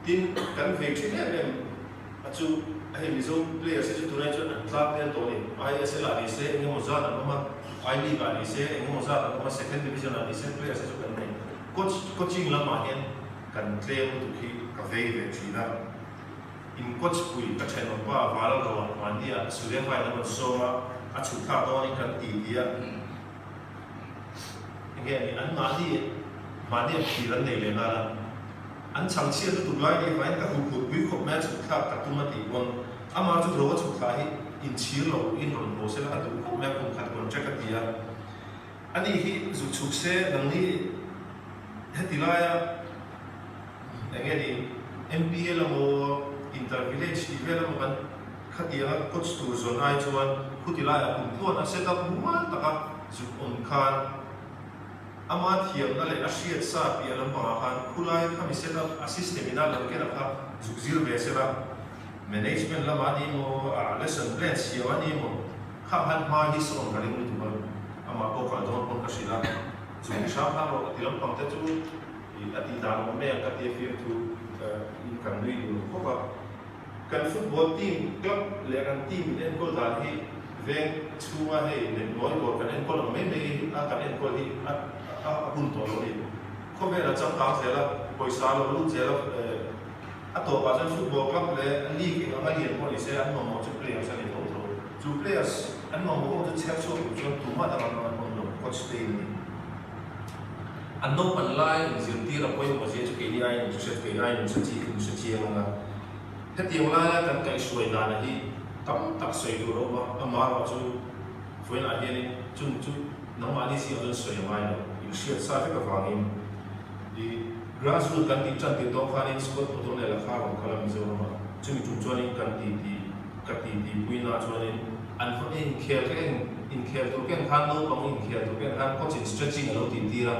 tin kan ve chi ne lem achu ai mizo player se tu nai chu an tlap ne to ni ISL ani se engmo za na ma I League ani se engmo za na ma second division ani se player se chu kan nei coaching la ma hian kan claim tu khi ka ve chi na in coach pui ka chen on pa wala ro man dia sulen vai na so ma a chu tha to ni kan ti dia nge ni an ma dia khi ran nei le na an chang chia tu lai ni vai ka hu pui khop ma chu tha ka tu ma ti kon ama chu ro chu tha hi in chi lo in ron bo se la tu khop ma kon khat kon check dia ani hi zu chu se nang ni hetilaya nge ni MPL mo Intervillage event mo kan khatia coach tu zonai chuan khutilaya kun a set up ma taka zu on khan ama thiam na le a hriat sa pi alam pa khan khulai khami set up a system ina lo ke rakha zu zir be sela management la ma ni mo lesson plan si wa ni mo kha han ma hi so kan ring tu ba ama ko ka don kon ka sila zu sha ha ro tilam pam te chu ati da mo me ka ti fi tu in kan lui du ko ba kan football team club le kan team en ko da hi veng chua he le noi ko kan en ko lo me a kan en ko hi a bun to lo ni ko ve la chang ka se la poisa lo lu je la a to ba jan football club le league nga li ko ni se an mo chu players ani to chu players an mo ko chu chep chu chu tu ma da ma ko lo coach team ni an no pan lai zir ti ra poi mo je chu ke ni ai chu set ke ai chu chi nga thế tiếng la kan kai suai na na hi tam tak soi du ro ma ama ro chu foi na hi ni chun chu nang ma ni si on soi mai no in shia sa ka wangin di grassroots kan ti chan ti do khan in sport to ne la kha ro kala mi zo ma chu mi chu chuan kan ti pui na chuan an fo in khel to ken khan no pang in khel to ken khan coaching stretching lo ti ra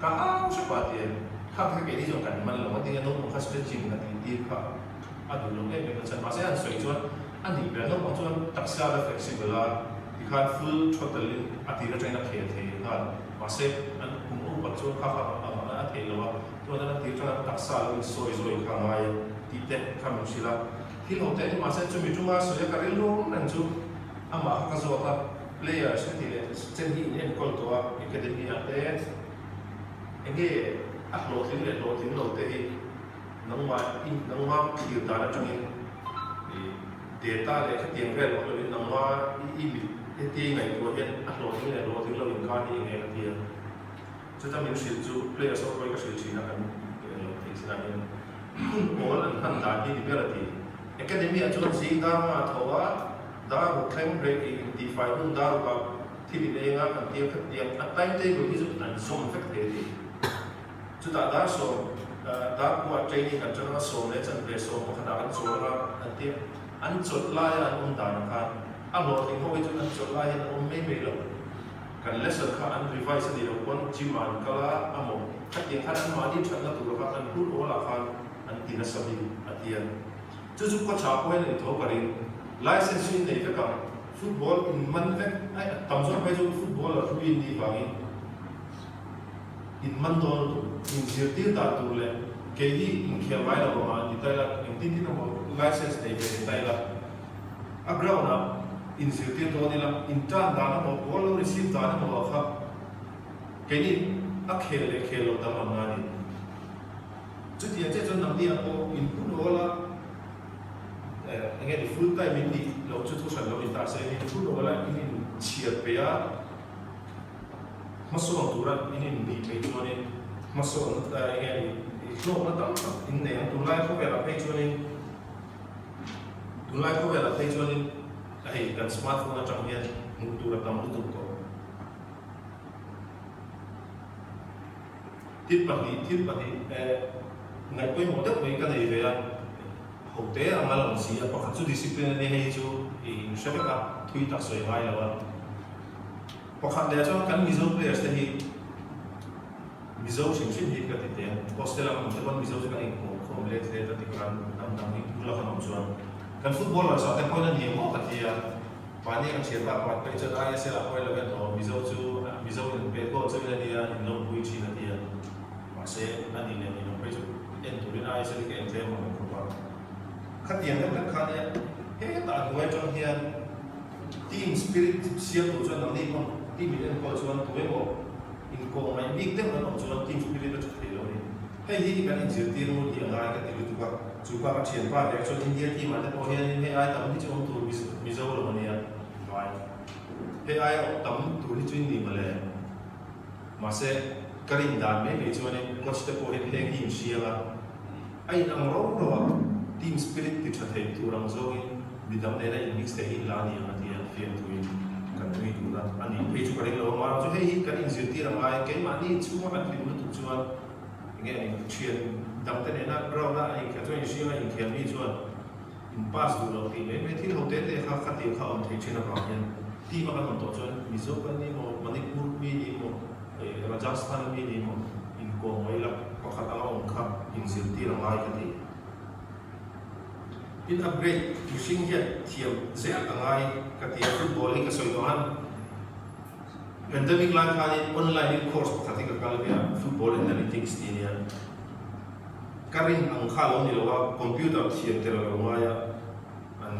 ka a se pa ti kha ka ke ni jo kan man lo ma ti no kha stretching ka ti kha adu lo nge be chan ma se an soi chuan an ni be no ma chuan taksa la flexible la ti khan full throttle in ati ra train a khe ha ma se an kum u pa chuan kha a the lo wa to na ti chuan taksa lo soi kha ngai ti te kham sila hi lo te ma se chu mi chu ma so ya ka re lo nan chu ama ka zo ta player se ti le chen hi en kol to a academy a te enge a lo tin lo te hi nang ma ki da na chung data le ka tiang ve lo le nang ma i ti ngai ko yen a lo tin lo in ka ni nge ka ti chu ta min shil chu player so ko ka shil chi na kan lo ti sina ni all an han da ni ability academy a chu si da ma thowa da ho claim break in the 5 hun da ba thi bi le nga kan ti ka ti a time table hi chu an som fact te ti chu da so da ko training kan chana so le chan be so ko khana kan so la ati an chot la ya an da na kha a lo thing ho chu an chot la ya an me lo kan lesson kha an revise ni lo kon chi man kala amo kha ti khan an ma di chan na tu kha an hu o la khan an ti na sabi atia chu ko cha ko ni tho parin license ni nei ka football in man ve ai tam so pe chu football a ruin ni bangi in man don in zirtir da tu le ke hi in khel vai la ma ni ta la in tin tin mo license dei be ta la a ground na in zirtir do ni la in tan da na mo ball receive da na mo kha ke ni a khel lo da ma na ni chu ti che chon nam dia ko in pu lo la nge di full time in di lo chu thu san lo in ta se ni pu lo la in chiat pe ya masuk aturan ini di pejuan ini masuk ini itu mana ini yang tulai kau bela pejuan ini tulai kau bela pejuan ini kan smartphone macam ni mutu atau mutu tu tip pagi ngai kau modal kau ikan dari bela hotel amal mesti apa kan tu disiplin ni hiju ini siapa kah tui tak sesuai mai lawan pakhat le cho kan mizo players te hi mizo shin hi ka ti te hostel am te ban mizo ka in ko le te ta ti kan nam ni bula kan chuan kan footballer sa te point ni mo ka ti ya pani kan chen ba pat pe cha ai se la ko le ben to mizo chu mizo in pe ko chu le ni ya in no pui chi na ti ya sẽ anh đi lên nó bây giờ em tụi bên ai sẽ đi cái em thêm mà không có khát tiền các khát này hết tại người trong hiện team spirit siêu tụi cho nó đi không team mình em coi cho tụi em bộ in co mà big thế mà nó cho team spirit nó chụp rồi hay gì cái này chỉ tiền nó đi ngay cái tiền tụi qua triển qua để cho India team mà nó hiện hay ai tầm đi cho ông tụi Mizo rồi này rồi hay ai tầm tụi đi chuyên đi mà lẽ mà sẽ cái đình đàn mấy cái cho nên có sẽ có hiện hiện hình xia là ai đang rau rồi team spirit thì trở thành tụi đang rồi đi đâm đây này mix thế là đi mà thì phiền tụi cần tụi tụi là anh đi page cái đình mà rồi hay cái đình dự tiền là ai cái mà đi chú mà bạn phim nó tụi cho nghe chuyện đâm thế này là rau là anh cái cho xia là anh kia đi cho in pass rồi thì mấy mấy thứ hậu tế thì khác khác tiền khác ông thấy chuyện nào vậy team mà còn tổ cho Mizo cái này một Manipur mi đi một Rajasthan mi đi một in co mấy là có khả năng ông khác in dự tiền là ai cái gì in upgrade tu sinh hiện thiệp dễ ngay cái thiệp football cái soi đoán pandemic lan khai online course phát triển cái cái football analytics thì này cái rin ang khai luôn thì là computer thiệp thì là ngoài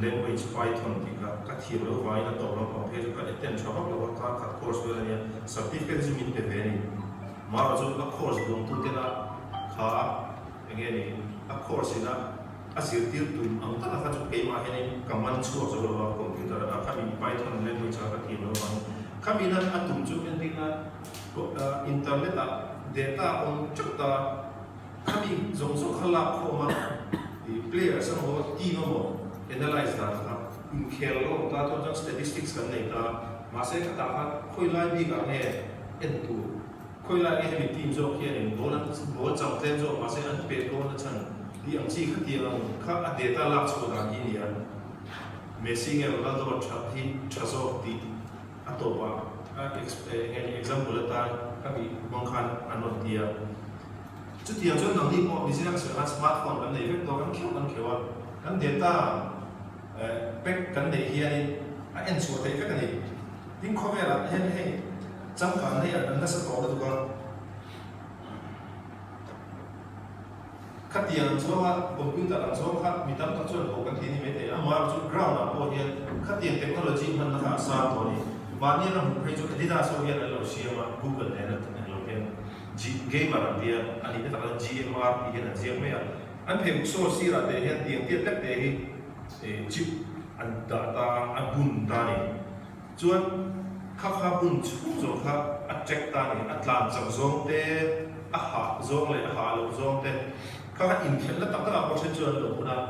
language Python thì cái thiệp là ngoài là tổ nó có thể cái attention học là cái course về này certificate gì mình về này mà rồi cái course đồng tu thế là khá cái này cái course là asir tir tu ang ta ka chu ke ma he command chu zo lo computer a kami Python language ka ti lo ma kami na atum chu en ding na internet a data on chukta kami zong zo khala kho ma the player sa ho ti no mo analyze da ka in khel lo ta to jang statistics kan nei ta ma se ka ta ka khoi lai bi ka ne en tu khoi lai he mi team zo kia en bol chang ten zo ma se an pe ko na chan đi ăn chi khát tiền khát data lạc số đa kỳ này Messi nghe là đó thì cho số thì tổ ba example là ta các vị mong khăn anh nói tiền chút tiền cho năng đi bỏ đi xem sử smartphone cái này vector cái kiểu cái data back cái này hiện anh số thấy cái này tính có vẻ là hay trong cái này anh đã sẽ có được không khát tiền số ha computer là số ha mi tam ta chuan ho kan thi ni me te amar chu ground a po hian khát tiền technology man na sa to ni wa ni na mu phei chu Adidas so hian lo siama Google ne na tan lo ken gamer an dia ani ta kan GMR hian GM me an phem so si ra te hian tiền tiet lek te hi chip an data an bun ta ni chuan kha bun chu zo kha a check ta ni atlan chang zong te a ha zong le a ha lo zong te các in khen là tất cả các sinh trường được na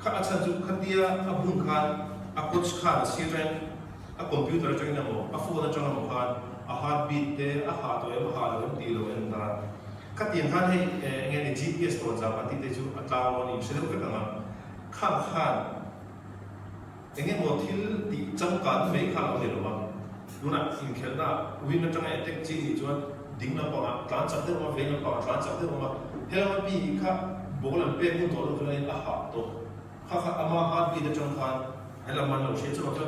các anh sinh chúng các tia các bung khan các coach khan siêu trên các computer trên namo các phone trên namo khan các heartbeat te các heart to em heart em tilo em ta các tiền khan hay nghe đến GPS tuần giảm anh tin chú anh ta muốn im sẽ được cái nào khan nghe một thiếu thì trong cả mấy khan ở đây rồi mà đúng là in khen là win nó trong cái tech chi cho đỉnh nó bảo tán chặt được mà về nó bảo tán chặt được mà hello bi kha bolan pe mun to lo nei a ha to kha ama ha bi de chong khan hello man lo she chu to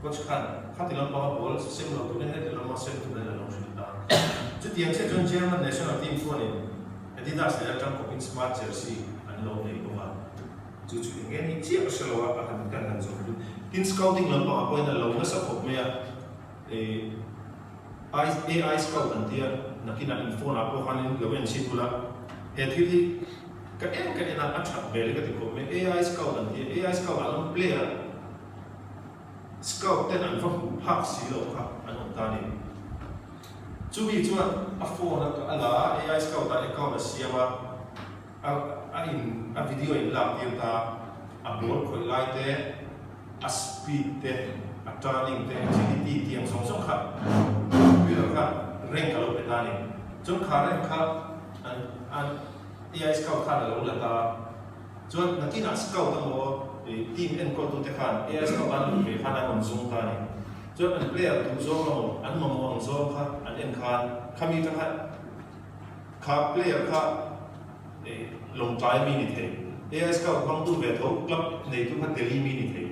coach khan kha ti lam ba bol sim lo tu ne ne lo ma sem tu ne lo shi ta chu tiang che chong German national team ko ni Adidas le chang ko in smart jersey an lo nei ko ma chu nge ni chi a shalo a han kan han zo tin scouting lam ba ko na lo na sa khop me AI scout an dia nakina info na ko hanin gawen sikula he thi cái này là chặt về cái tình huống AI scout là gì AI scout là ông player scout tên anh phong học xí lộ khác anh ông ta này chú ý chú anh phone là AI scout tại account là xí mà anh video in làm tiền ta upload khỏi like thế speed thế turning thế agility tiếng song khác bây giờ khác rank cả lúc ta này chúng khá rank khác anh AI scout khan lo la ta chuan nakina scout amo team en ko tu te khan AI scout an ve khan an zong ta ni chuan an player tu zong lo an mo ang zong kha an en khan khami ta kha player kha long tai mi ni the AI scout bang tu ve tho club nei tu kha Delhi mi ni the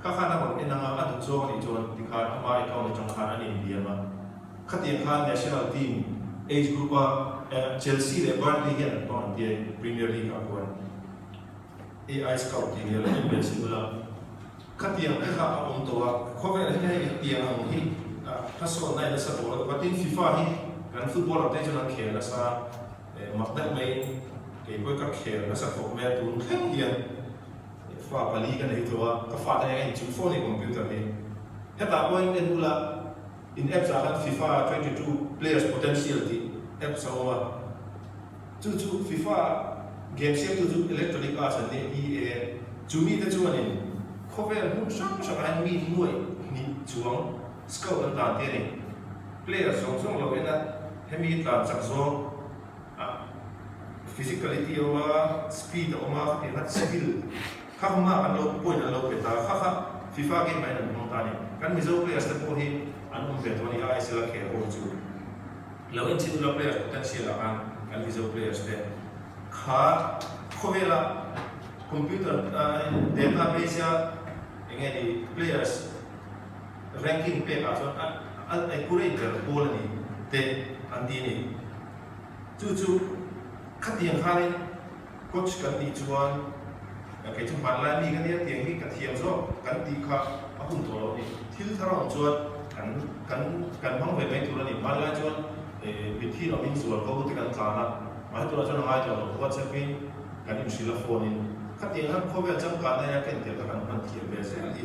kha khan an en anga an zong ni chuan ti kha ama account ni chang khan an India ma khatiang khan national team age group Chelsea le Burnley hian ton dia Premier League akwan AI scout ti le in simula khatiang kha om to khover he tiang ang hi kaso na sa to patin FIFA hi kan football attention khel na sa makdak mai ke koi ka khel na sa to me tun khem hian fa pali kan hi to ka fa da in chu phone computer hi heta point en ula in apps are FIFA 22 players potential ti app sawa chu FIFA game set chu electronic arts and EA chumi te chu ani khover hu sang sang an mi nuai ni chuang scout an ta te ni player song lo ena hemi ta chak zo physicality oma speed oma e skill kha ma an lo point an lo pe ta kha FIFA game mai an ta ni kan mi zo players te po hi an pe to ni ai sela khe ho chu lo in chin lo players potential an mi zo players te kha khovela computer database ya engeni players ranking pe ka so an accurate ball ni te andi ni chu khatiang khare coach kan ti chuan ke chung pan la mi kan ya tiang hi ka thiam zo kan ti kha ahun to lo ni thil tharong chuan kan hong ve mai tu ni pan la chuan bi thi lo min zual ko ti kan tla na mai tu la chuan mai to WhatsApp in kan in sila phone in khatiang han khovel cham ka na ya ken te ka kan thiam ve se ni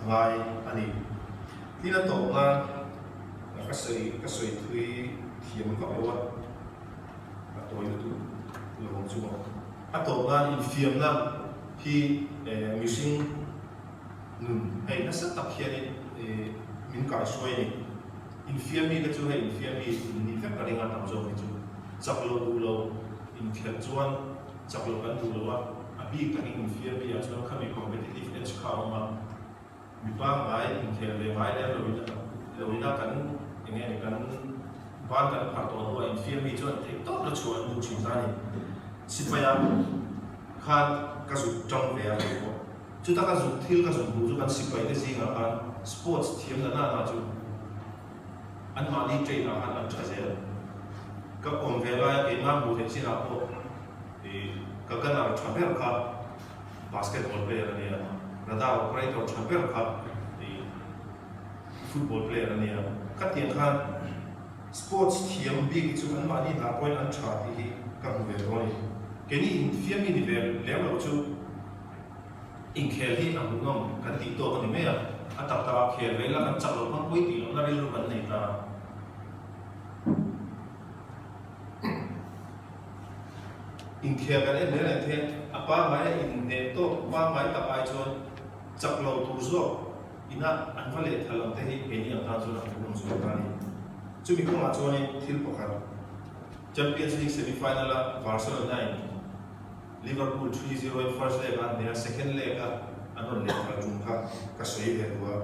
ngai ani ti la to na ka sei thui thiam ka wa ka to yu tu lo hong chu a to na in fiam na hi missing nun ai na sa tak hian min ka soi ni in fiam mi ka chu hai in fiam mi ni fe ka ringa tam zo ni chu chak lo du lo in khen chuan chak lo kan du lo wa a bi ka in fiam mi ya chuan kha mi competitive edge kha ma mi pa ngai in khen le mai le ina kan enge ni kan ban kan phar to no in fiam mi chuan te to lo chuan du chin sa ni sipaya khan ka zu trong ve a ko chu ta ka zu thil ka zu bu chu kan sipai te singa kan sports thiam na chu an ma ni train a han an thazel ka om ve la ke na bu the sina ko ka kana thaber kha basketball player ni na da operator thaber kha football player ni ka tiang khan sports thiam big chu an ma ni na point an tha ti ka bu ve ro ni ke ni in fiam ni ve le lo chu in khel hi ang ngom kan ti to ni me a tak ta khel ve la kan chak lo kan poi ti lo na ri lo ban nei ta in khel kan e le the apa mai in ne to pa mai ta ai chon chak lo tur zo ina an vale thalam te hi ke ni ang ta chu na ku zo ta ni chu mi ko ma chon ni thil po kha Champions League semi-final la Barcelona 9 Liverpool 3-0 in first leg and their second leg anon leg ka chung kha ka sei ve wa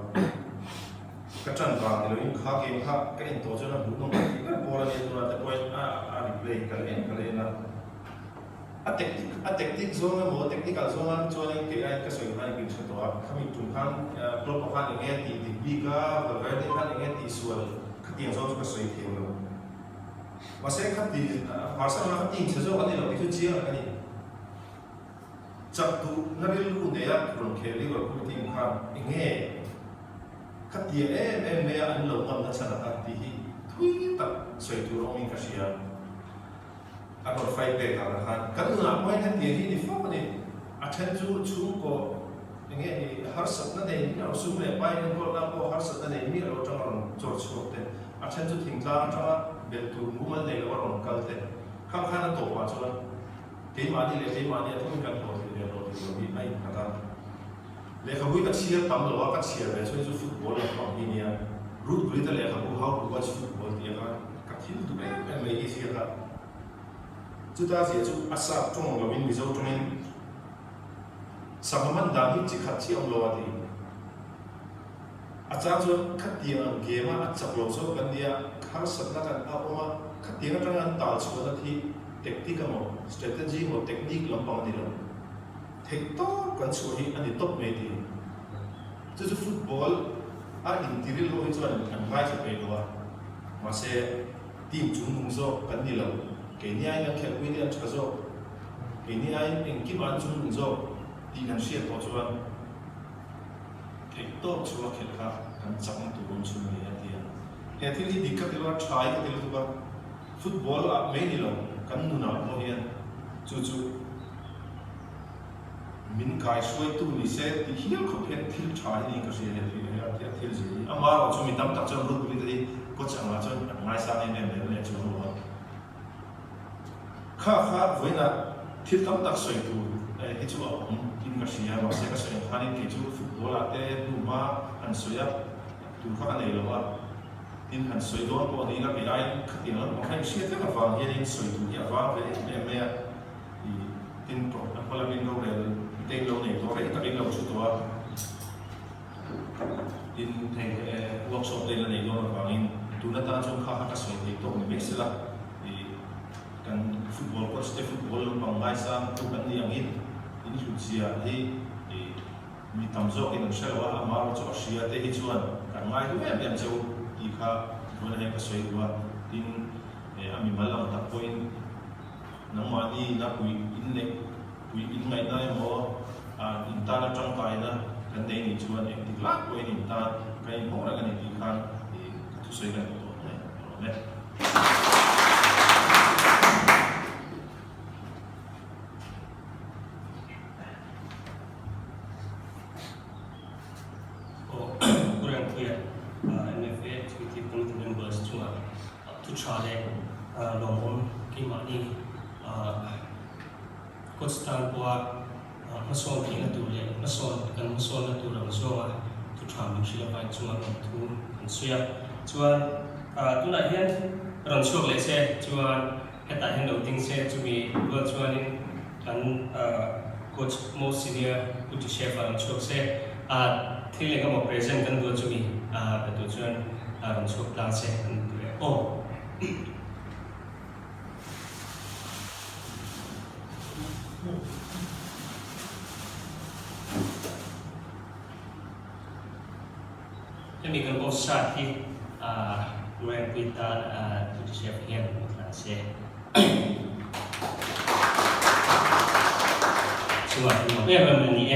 ka chan ba ni lo in kha game kha ka in to chona bu no ka bola ni tu na te point a replay ka le na a tactic zone mo technical zone chona ke ai ka sei na ki chho to a khami chung khan club khan nge ti biga Valverde khan nge ti sual ka ti zone ka sei thi lo wase khati Barcelona khati chezo ani lo ti chia ani chak tu nabil lu ne ya ron kheli wa ku tim khan nge khati me an lo ngam na chana ta ti hi thui ta soi tu rong ka sia anor fai pe ka khan kan na point han ti hi ni fo ni a chen chu ko nge ni har sat na ne ni au sum le pai ne ko na ko har sat na ne mi ro chang ron chor chok te a chen chu thing tla cha bel tu mu man ne lo ron kal te kham khan to pa chuan ke ma ni thum kan ho ti lo bi ai kata le kha hui ka chia tam lo ka chia le so ju football la pa ni ya root grid le kha bu how to watch football ti ka thil tu be me hi sia ka chu ta sia chu asa chong lo min mi zo chong in samaman da hi chi khat chi ong lo ati acha chu khat ti ang ge ma achak lo so kan dia khar sat na kan a oma khat ti na kan ta chu na thi tactic mo strategy mo technique lampang ni lo thek to kan chu hi ani top me ti chu football a intiril lo hi chuan an mai sa pe lo ma se team chung mung so kan ni lo cái này anh khép quy định cho rồi cái này anh kim anh chung mình rồi đi làm chuyện bao nhiêu cái tốt cho cái khác anh chắc anh tụi mình chung này tiền hiện thì đi cái điều try cái điều đó football là mấy điều cần nụ nào mà hiện chú mình cái suy tu đi sẽ thì hiểu không hiện thì try đi cái gì thì gì mà chúng mình tạm tập cho lúc đi có chẳng là cho ngày sáng này để cho nó khác với là thiết tạm tập suy tu cái chú ông in cái gì mà sẽ cái suy hành cái chú football là cái đủ mà anh suy á đủ khác này rồi tin hành suy đó có đi là cái ai cái tiếng nó hay xuyên thế là vàng hiện suy tu nhà vàng vậy em thì tin rồi anh có là bên đâu để tên lâu này có cái bên lâu chút đó tin thành workshop đây là này đó là vàng tu nãy ta trong khá suy thì tốt mình biết là thì kan football coach te football bằng ngay sang tu kan đi angin in chu chia thì mi tam zo in shel wa amar cho sia te hi chuan kan ngai tu em em cheu i kha tuan he ka soi wa tin ami malam ta point nang ma ni na pui in ne pui in ngai na mo in ta na trong kai na kan dei ni chuan em ti lak point in ta kai mo ra kan ti khan tu soi kan to ne MFA executive committee members cuma tu cale lomon kimani coach tan buat mason kina tu le mason kan mason tu ram zonga tu tham sila pai cuma tu suya cuma tu nak hian ram suak le se cuma heta hian lo ting se cumi dua cuma ni kan coach most senior putih chef ram suak se thì là một present kan dua cumi betul cuman untuk langsung oh demi kan offside thì dua kita tu chef yang langsung cuma memang ni